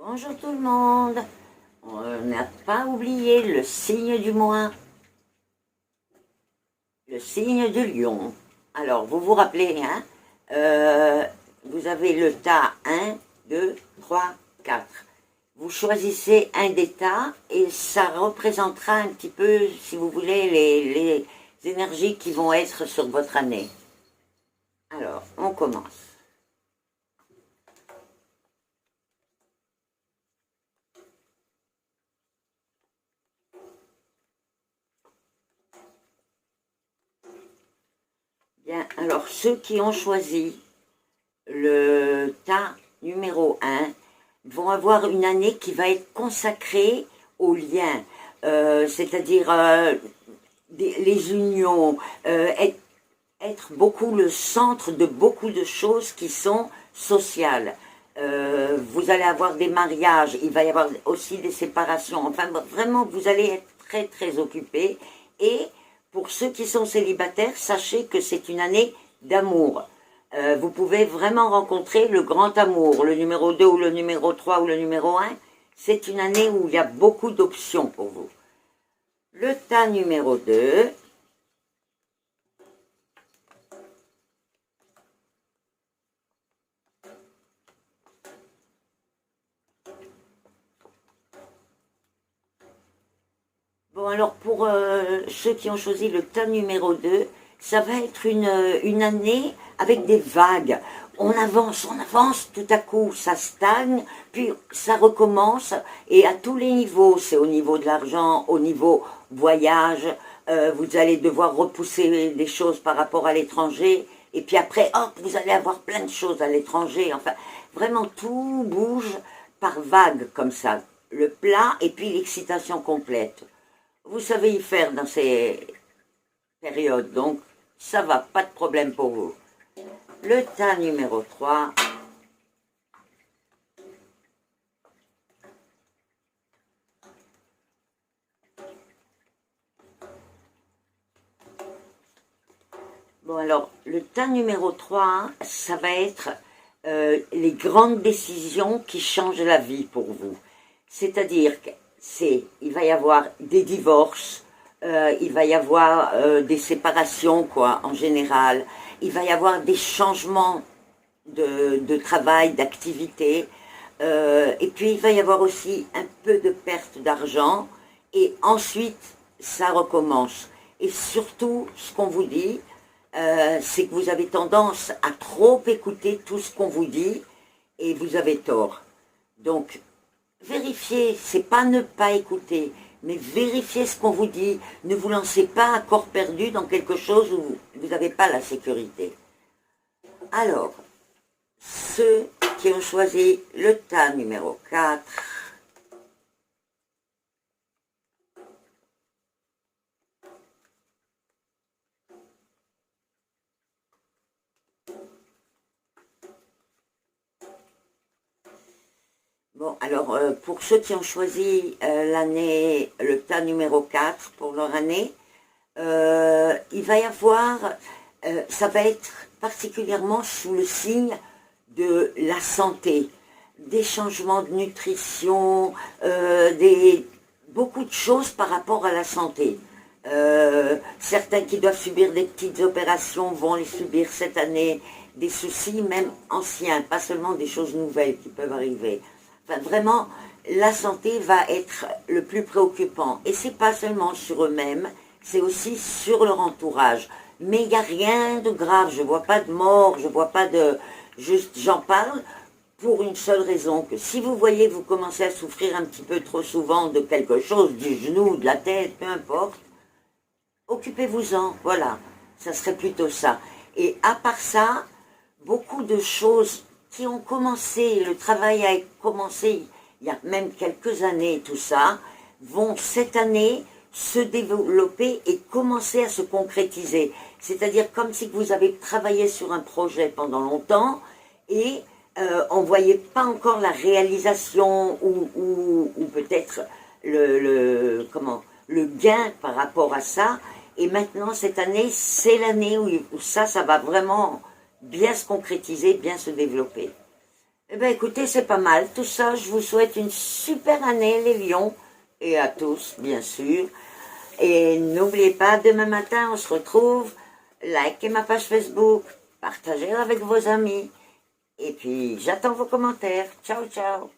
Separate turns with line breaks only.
Bonjour tout le monde. On n'a pas oublié le signe du mois, le signe du lion. Alors, vous vous rappelez, hein, vous avez le tas 1, 2, 3, 4. Vous choisissez un des tas et ça représentera un petit peu, si vous voulez, les énergies qui vont être sur votre année. Alors, on commence. Bien, alors ceux qui ont choisi le tas numéro 1 vont avoir une année qui va être consacrée aux liens, c'est-à-dire les unions, être beaucoup le centre de beaucoup de choses qui sont sociales. Vous allez avoir des mariages, il va y avoir aussi des séparations, enfin vraiment vous allez être très très occupés. Et pour ceux qui sont célibataires, sachez que c'est une année d'amour. Vous pouvez vraiment rencontrer le grand amour, le numéro 2 ou le numéro 3 ou le numéro 1. C'est une année où il y a beaucoup d'options pour vous. Le tas numéro 2. Bon, alors pour ceux qui ont choisi le tas numéro 2, ça va être une année avec des vagues. On avance, tout à coup ça stagne, puis ça recommence, et à tous les niveaux, c'est au niveau de l'argent, au niveau voyage, vous allez devoir repousser des choses par rapport à l'étranger, et puis après, hop, vous allez avoir plein de choses à l'étranger, enfin, vraiment tout bouge par vagues comme ça, le plat et puis l'excitation complète. Vous savez y faire dans ces périodes, donc ça va, pas de problème pour vous. Le tas numéro 3. Bon alors, le tas numéro 3, ça va être les grandes décisions qui changent la vie pour vous. C'est-à-dire que il va y avoir des divorces, il va y avoir des séparations, quoi, en général. Il va y avoir des changements de travail, d'activité. Et puis, il va y avoir aussi un peu de perte d'argent. Et ensuite, ça recommence. Et surtout, ce qu'on vous dit, c'est que vous avez tendance à trop écouter tout ce qu'on vous dit. Et vous avez tort. Donc, vérifiez, c'est pas ne pas écouter, mais vérifiez ce qu'on vous dit. Ne vous lancez pas à corps perdu dans quelque chose où vous n'avez pas la sécurité. Alors, ceux qui ont choisi le tas numéro 4, bon, alors, pour ceux qui ont choisi l'année, le tas numéro 4 pour leur année, il va y avoir, ça va être particulièrement sous le signe de la santé, des changements de nutrition, beaucoup de choses par rapport à la santé. Certains qui doivent subir des petites opérations vont les subir cette année, des soucis même anciens, pas seulement des choses nouvelles qui peuvent arriver. Enfin, vraiment, la santé va être le plus préoccupant. Et c'est pas seulement sur eux-mêmes, c'est aussi sur leur entourage. Mais il n'y a rien de grave, je ne vois pas de mort, je ne vois pas de... Juste, j'en parle pour une seule raison, que si vous voyez que vous commencez à souffrir un petit peu trop souvent de quelque chose, du genou, de la tête, peu importe, occupez-vous-en, voilà, ça serait plutôt ça. Et à part ça, beaucoup de choses qui ont commencé, le travail a commencé il y a même quelques années, tout ça, vont cette année se développer et commencer à se concrétiser. C'est-à-dire comme si vous avez travaillé sur un projet pendant longtemps et on ne voyait pas encore la réalisation ou peut-être le gain par rapport à ça. Et maintenant, cette année, c'est l'année où ça va vraiment bien se concrétiser, bien se développer. Eh bien, écoutez, c'est pas mal. Tout ça, je vous souhaite une super année, les lions, et à tous, bien sûr. Et n'oubliez pas, demain matin, on se retrouve. Likez ma page Facebook, partagez-la avec vos amis. Et puis, j'attends vos commentaires. Ciao, ciao.